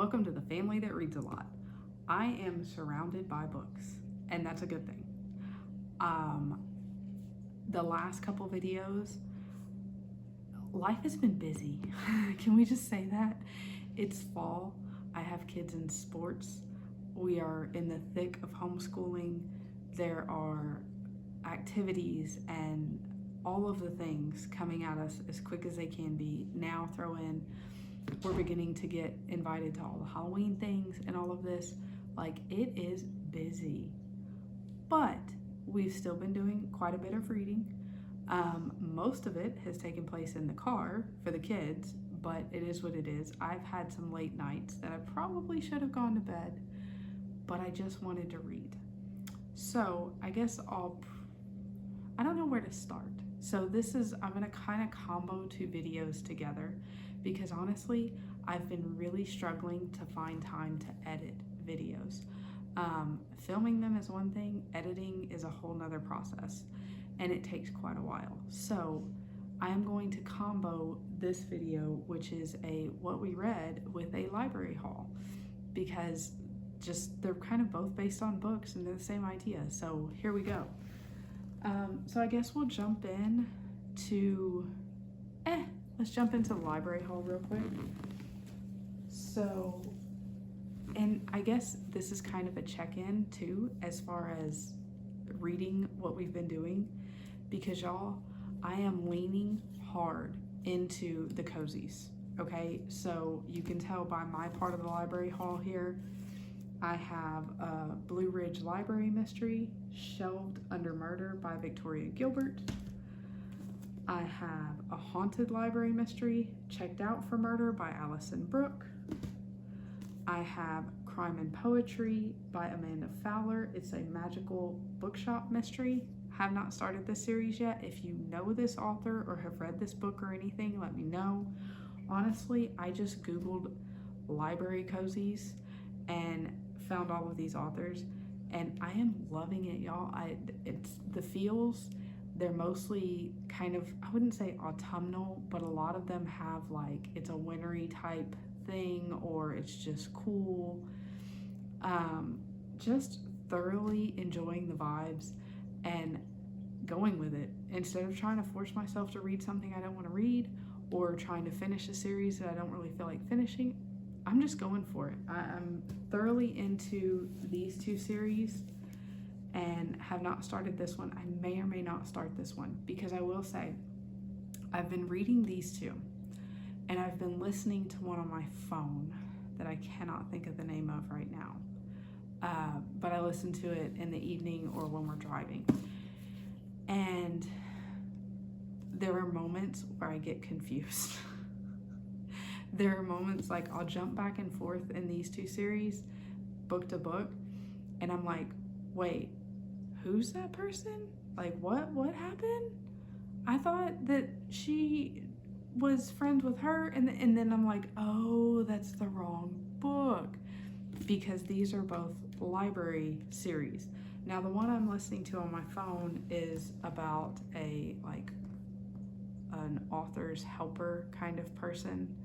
Welcome to the family that reads a lot. I am surrounded by books, and that's a good thing. The last couple videos, life has been busy. Can we just say that? It's fall. I have kids in sports. We are in the thick of homeschooling. There are activities and all of the things coming at us as quick as they can be. Now throw in, we're beginning to get invited to all the Halloween things and all of this. Like, it is busy. But we've still been doing quite a bit of reading. Most of it has taken place in the car for the kids, but it is what it is. I've had some late nights that I probably should have gone to bed, but I just wanted to read. So I guess I don't know where to start. So I'm gonna kind of combo two videos together because honestly, I've been really struggling to find time to edit videos. Filming them is one thing, editing is a whole nother process, and it takes quite a while. So I am going to combo this video, which is a what we read, with a library haul, because just they're kind of both based on books and they're the same idea. So here we go. So I guess we'll jump in to, let's jump into the library haul real quick. So, and I guess this is kind of a check-in too, as far as reading what we've been doing, because y'all, I am leaning hard into the cozies, okay? So you can tell by my part of the library haul here, I have a Blue Ridge Library Mystery, Shelved Under Murder by Victoria Gilbert. I have a Haunted Library Mystery, Checked Out for Murder by Allison Brooke. I have Crime and Poetry by Amanda Fowler. It's a magical bookshop mystery. Have not started this series yet. If you know this author or have read this book or anything, let me know. Honestly, I just Googled library cozies and found all of these authors, and I am loving it, y'all. It's the feels, they're mostly kind of, I wouldn't say autumnal, but a lot of them have like, it's a wintry type thing, or it's just cool. Just thoroughly enjoying the vibes and going with it, instead of trying to force myself to read something I don't want to read, or trying to finish a series that I don't really feel like finishing. I'm just going for it. I'm thoroughly into these two series and have not started this one. I may or may not start this one, because I will say I've been reading these two and I've been listening to one on my phone that I cannot think of the name of right now. But I listen to it in the evening or when we're driving. And there are moments where I get confused. There are moments like I'll jump back and forth in these two series, book to book, and I'm like, wait, who's that person? Like, what happened? I thought that she was friends with her, and then I'm like, oh, that's the wrong book, because these are both library series. Now, the one I'm listening to on my phone is about an author's helper kind of person.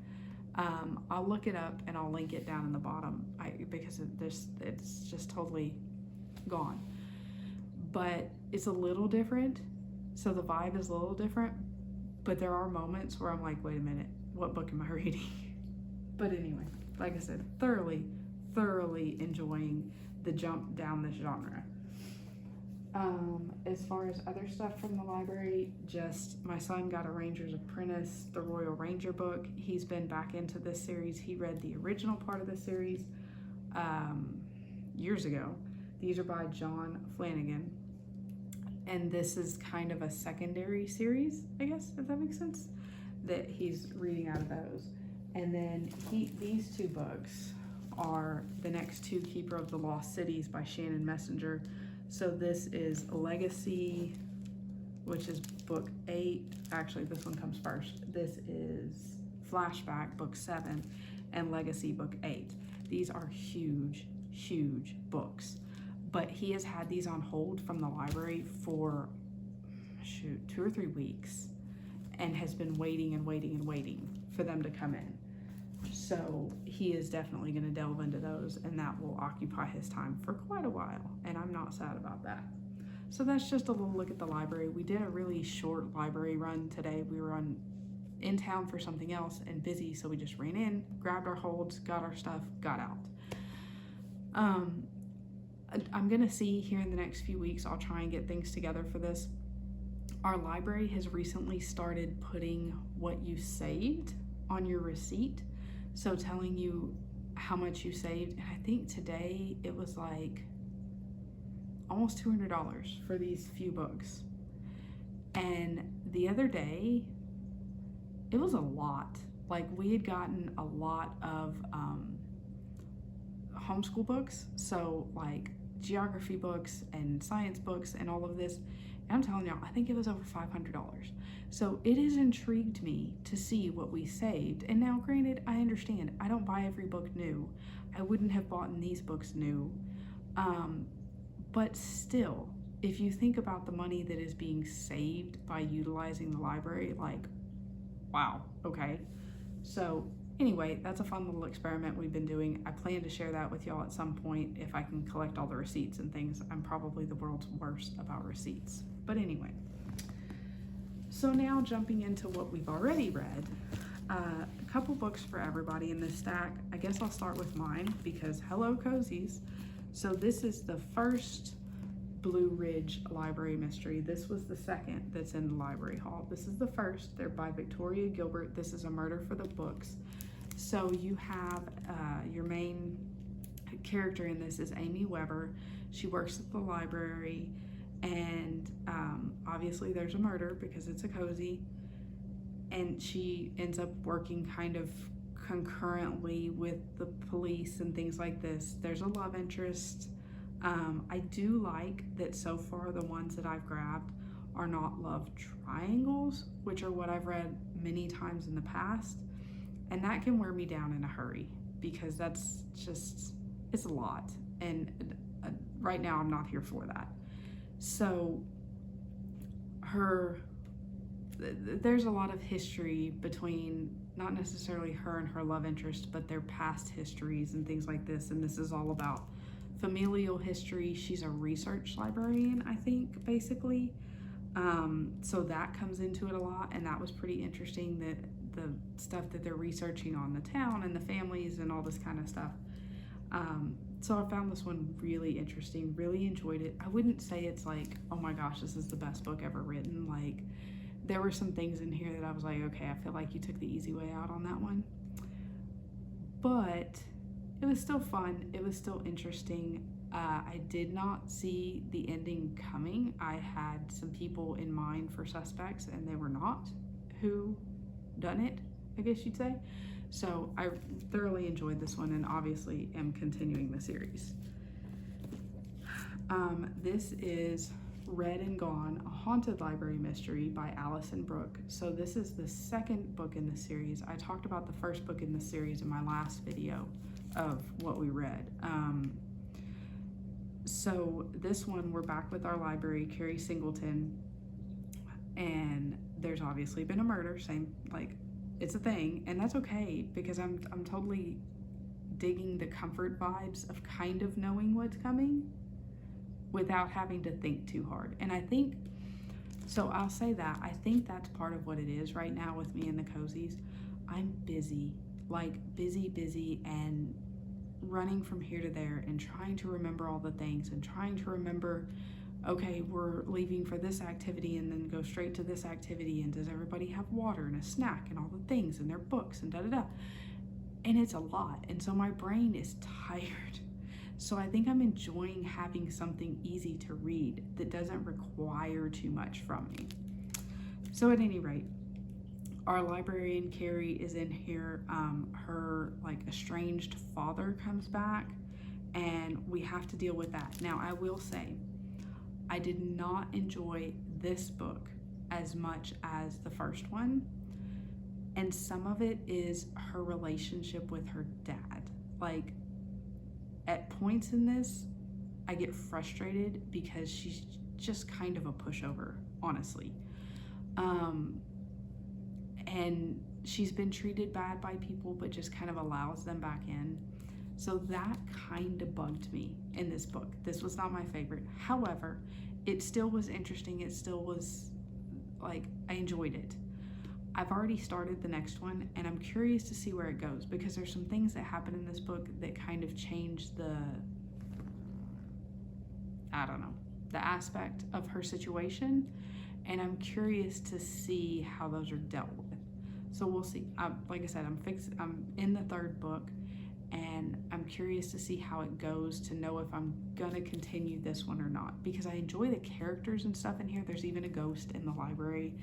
I'll look it up and I'll link it down in the bottom because it's just totally gone. But it's a little different, so the vibe is a little different, but there are moments where I'm like, wait a minute, what book am I reading? But anyway, like I said, thoroughly enjoying the jump down this genre. As far as other stuff from the library, just my son got a Ranger's Apprentice, the Royal Ranger book. He's been back into this series. He read the original part of the series years ago. These are by John Flanagan, and this is kind of a secondary series, I guess, if that makes sense, that he's reading out of those. And then these two books are the next two, Keeper of the Lost Cities by Shannon Messenger. So this is Legacy, which is book 8. Actually, this one comes first. This is Flashback, book 7, and Legacy, book 8. These are huge books. But he has had these on hold from the library for, 2 or 3 weeks, and has been waiting for them to come in. So he is definitely going to delve into those, and that will occupy his time for quite a while, and I'm not sad about that. So that's just a little look at the library. We did a really short library run today. We were in town for something else and busy, so we just ran in, grabbed our holds, got our stuff, got out. I'm gonna see here in the next few weeks, I'll try and get things together for this. Our library has recently started putting what you saved on your receipt, so telling you how much you saved, and I think today it was like almost $200 for these few books. And the other day, it was a lot. Like, we had gotten a lot of homeschool books, so like geography books and science books and all of this. And I'm telling y'all, I think it was over $500. So it has intrigued me to see what we saved. And now, granted, I understand, I don't buy every book new. I wouldn't have bought these books new. But still, if you think about the money that is being saved by utilizing the library, like, wow, okay. So anyway, that's a fun little experiment we've been doing. I plan to share that with y'all at some point if I can collect all the receipts and things. I'm probably the world's worst about receipts. But anyway, so now jumping into what we've already read, a couple books for everybody in this stack. I guess I'll start with mine because hello cozies. So this is the first Blue Ridge Library Mystery. This was the second that's in the library hall. This is the first. They're by Victoria Gilbert. This is A Murder for the Books. So you have your main character in this is Amy Weber. She works at the library, and obviously there's a murder because it's a cozy, and she ends up working kind of concurrently with the police and things like this. There's a love interest. I do like that so far the ones that I've grabbed are not love triangles, which are what I've read many times in the past, and that can wear me down in a hurry because that's just, it's a lot, and right now I'm not here for that. So there's a lot of history between not necessarily her and her love interest, but their past histories and things like this, and this is all about familial history. She's a research librarian, I think, basically. So that comes into it a lot, and that was pretty interesting, that the stuff that they're researching on the town and the families and all this kind of stuff. So I found this one really interesting, really enjoyed it. I wouldn't say it's like, oh my gosh, this is the best book ever written. Like, there were some things in here that I was like, okay, I feel like you took the easy way out on that one. But it was still fun. It was still interesting. I did not see the ending coming. I had some people in mind for suspects, and they were not who done it, I guess you'd say. So I thoroughly enjoyed this one, and obviously am continuing the series. This is Read and Gone, a haunted library mystery by Allison Brooke. So this is the second book in the series. I talked about the first book in the series in my last video of what we read. So this one, we're back with our library, Carrie Singleton, and there's obviously been a murder, same, like, it's a thing, and that's okay, because I'm totally digging the comfort vibes of kind of knowing what's coming without having to think too hard. And I think, so I'll say that, I think that's part of what it is right now with me and the cozies. I'm busy, like busy, and running from here to there and trying to remember all the things and trying to remember, okay, we're leaving for this activity and then go straight to this activity, and does everybody have water and a snack and all the things and their books and da-da-da. And it's a lot, and so my brain is tired. So I think I'm enjoying having something easy to read that doesn't require too much from me. So at any rate, our librarian Carrie is in here. Her like estranged father comes back, and we have to deal with that. Now I will say, I did not enjoy this book as much as the first one, and some of it is her relationship with her dad. Like, at points in this, I get frustrated because she's just kind of a pushover, honestly. And she's been treated bad by people, but just kind of allows them back in. So that kind of bugged me in this book. This was not my favorite. However, it still was interesting. It still was like, I enjoyed it. I've already started the next one, and I'm curious to see where it goes, because there's some things that happen in this book that kind of change the aspect of her situation, and I'm curious to see how those are dealt with. So we'll see. Like I said, I'm in the third book, and I'm curious to see how it goes, to know if I'm gonna continue this one or not, because I enjoy the characters and stuff in here. There's even a ghost in the library,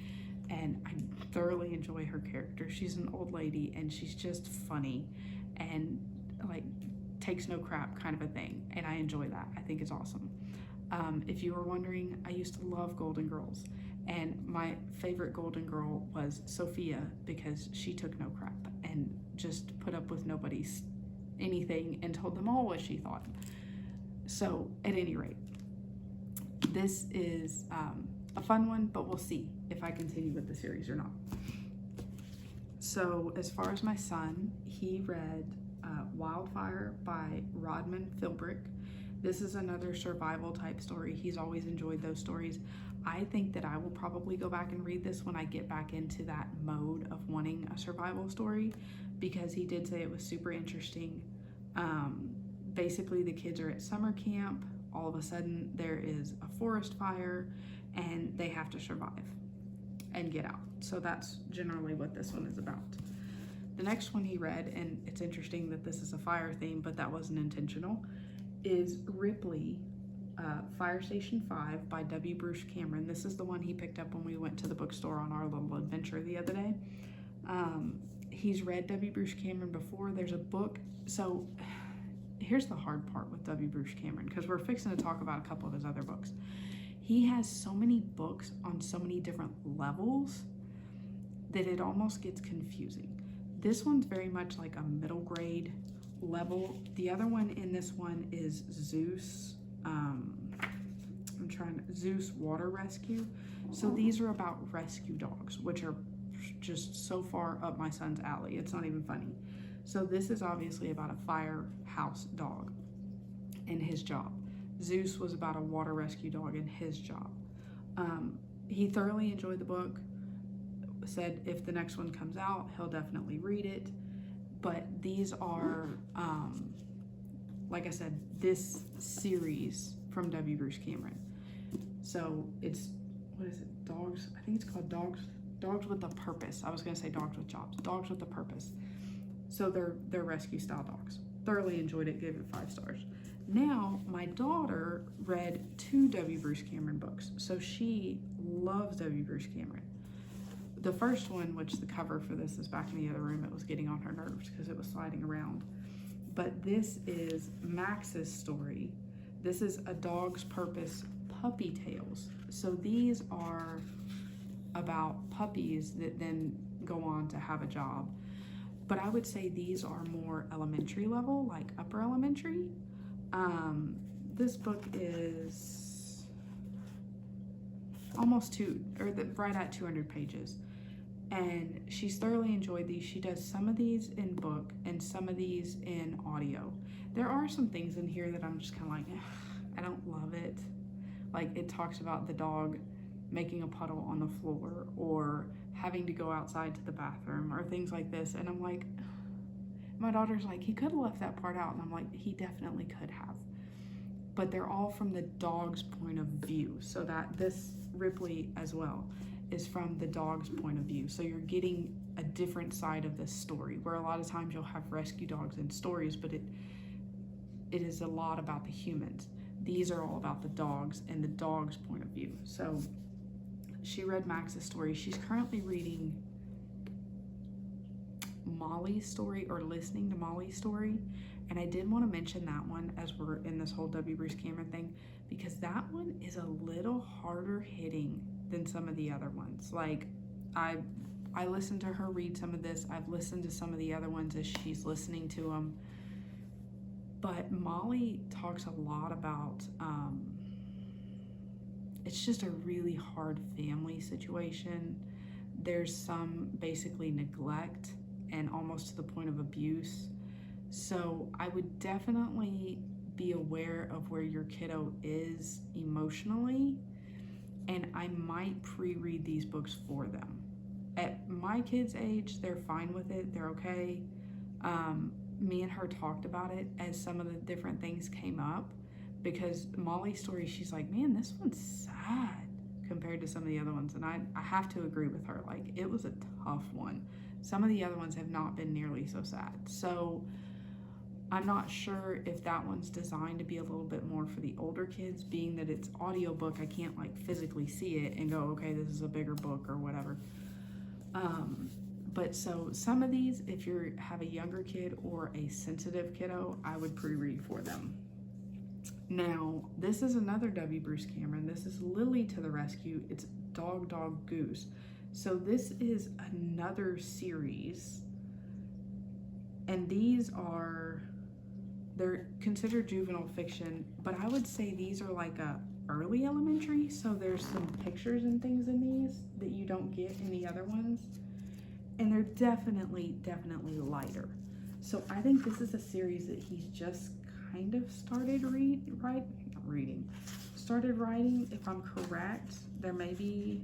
and I thoroughly enjoy her character. She's an old lady, and she's just funny and like takes no crap kind of a thing, and I enjoy that. I think it's awesome. If you were wondering, I used to love Golden Girls, and my favorite Golden Girl was Sophia, because she took no crap and just put up with nobody's anything and told them all what she thought. So at any rate, this is a fun one, but we'll see if I continue with the series or not. So as far as my son, he read Wildfire by Rodman Philbrick. This is another survival type story. He's always enjoyed those stories. I think that I will probably go back and read this when I get back into that mode of wanting a survival story, because he did say it was super interesting. Basically, the kids are at summer camp. All of a sudden, there is a forest fire, and they have to survive and get out. So that's generally what this one is about. The next one he read, and it's interesting that this is a fire theme, but that wasn't intentional, is Ripley, Fire Station 5 by W. Bruce Cameron. This is the one he picked up when we went to the bookstore on our little adventure the other day. He's read W. Bruce Cameron before. There's a book. So here's the hard part with W. Bruce Cameron, because we're fixing to talk about a couple of his other books. He has so many books on so many different levels that it almost gets confusing. This one's very much like a middle grade level. The other one in this one is Zeus. Zeus Water Rescue. So these are about rescue dogs, which are just so far up my son's alley. It's not even funny. So this is obviously about a firehouse dog and his job. Zeus was about a water rescue dog and his job. He thoroughly enjoyed the book, said if the next one comes out, he'll definitely read it. But these are, like I said, this series from W. Bruce Cameron. So it's, what is it, Dogs? I think it's called Dogs with a Purpose. I was gonna say Dogs with Jobs. Dogs with a Purpose. So they're rescue style dogs. Thoroughly enjoyed it, gave it 5 stars. Now, my daughter read 2 W. Bruce Cameron books. So she loves W. Bruce Cameron. The first one, which the cover for this is back in the other room, it was getting on her nerves because it was sliding around. But this is Max's story. This is A Dog's Purpose Puppy Tales. So these are about puppies that then go on to have a job. But I would say these are more elementary level, like upper elementary. This book is almost right at 200 pages. And she's thoroughly enjoyed these. She does some of these in book and some of these in audio. There are some things in here that I'm just kind of like, I don't love it. Like it talks about the dog making a puddle on the floor or having to go outside to the bathroom or things like this. And I'm like, my daughter's like, he could have left that part out. And I'm like, he definitely could have. But they're all from the dog's point of view. So that this Ripley as well is from the dog's point of view. So you're getting a different side of this story, where a lot of times you'll have rescue dogs in stories, but it is a lot about the humans. These are all about the dogs and the dog's point of view. So she read Max's story. She's currently reading Molly's story, or listening to Molly's story. And I did want to mention that one as we're in this whole W. Bruce Cameron thing, because that one is a little harder hitting than some of the other ones. Like I listened to her read some of this. I've listened to some of the other ones as she's listening to them. But Molly talks a lot about, it's just a really hard family situation there's some basically neglect and almost to the point of abuse. So I would definitely be aware of where your kiddo is emotionally, and I might pre-read these books for them. At my kids' age, they're fine with it, they're okay. Me and her talked about it as some of the different things came up, because Molly's story, she's like, man, this one's sad compared to some of the other ones. And I have to agree with her. Like, it was a tough one. Some of the other ones have not been nearly so sad. So I'm not sure if that one's designed to be a little bit more for the older kids, being that it's audiobook. I can't like physically see it and go, okay, this is a bigger book or whatever. But so some of these, if you have a younger kid or a sensitive kiddo, I would pre-read for them. Now, this is another W. Bruce Cameron. This is Lily to the Rescue. It's Dog, Dog, Goose. So this is another series. And these are, they're considered juvenile fiction, but I would say these are like a early elementary. So there's some pictures and things in these that you don't get in the other ones. And they're definitely lighter. So I think this is a series that he's just kind of started writing. If I'm correct, there may be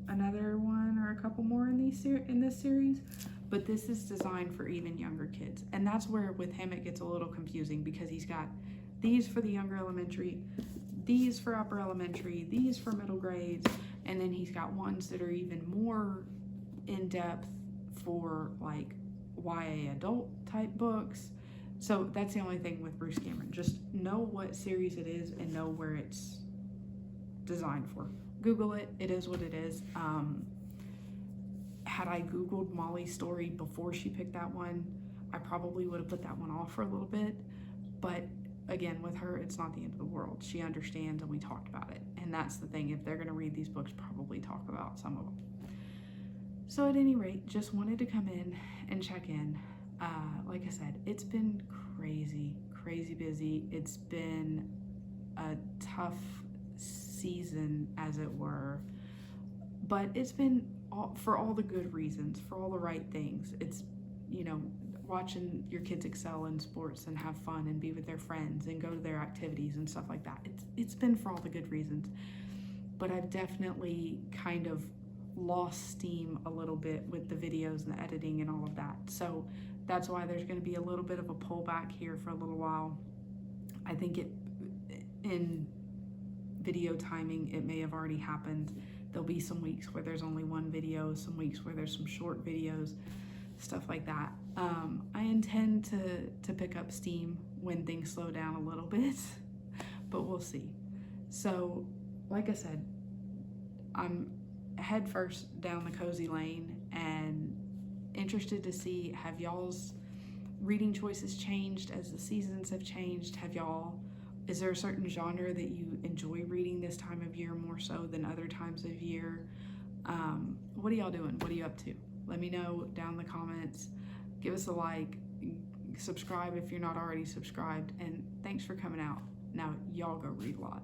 another one or a couple more in this series, but this is designed for even younger kids. And that's where with him it gets a little confusing, because he's got these for the younger elementary, these for upper elementary, these for middle grades, and then he's got ones that are even more in depth for like YA adult type books. So that's the only thing with Bruce Cameron. Just know what series it is and know where it's designed for. Google it. It is what it is. Had I Googled Molly's story before she picked that one, I probably would have put that one off for a little bit. But again, with her, it's not the end of the world. She understands, and we talked about it. And that's the thing. If they're going to read these books, probably talk about some of them. So at any rate, just wanted to come in and check in. Like I said, it's been crazy busy. It's been a tough season, as it were, but it's been for all the good reasons, for all the right things. It's, watching your kids excel in sports and have fun and be with their friends and go to their activities and stuff like that. It's been for all the good reasons, but I've definitely kind of lost steam a little bit with the videos and the editing and all of that. So that's why there's going to be a little bit of a pullback here for a little while. I think in video timing, it may have already happened. There'll be some weeks where there's only one video, some weeks where there's some short videos, stuff like that. I intend to pick up steam when things slow down a little bit, but we'll see. So, like I said, I'm head first down the cozy lane and interested to see, have y'all's reading choices changed as the seasons have changed? Is there a certain genre that you enjoy reading this time of year more so than other times of year? What are y'all doing? What are you up to? Let me know down in the comments. Give us a like, subscribe if you're not already subscribed, and thanks for coming out. Now y'all go read a lot.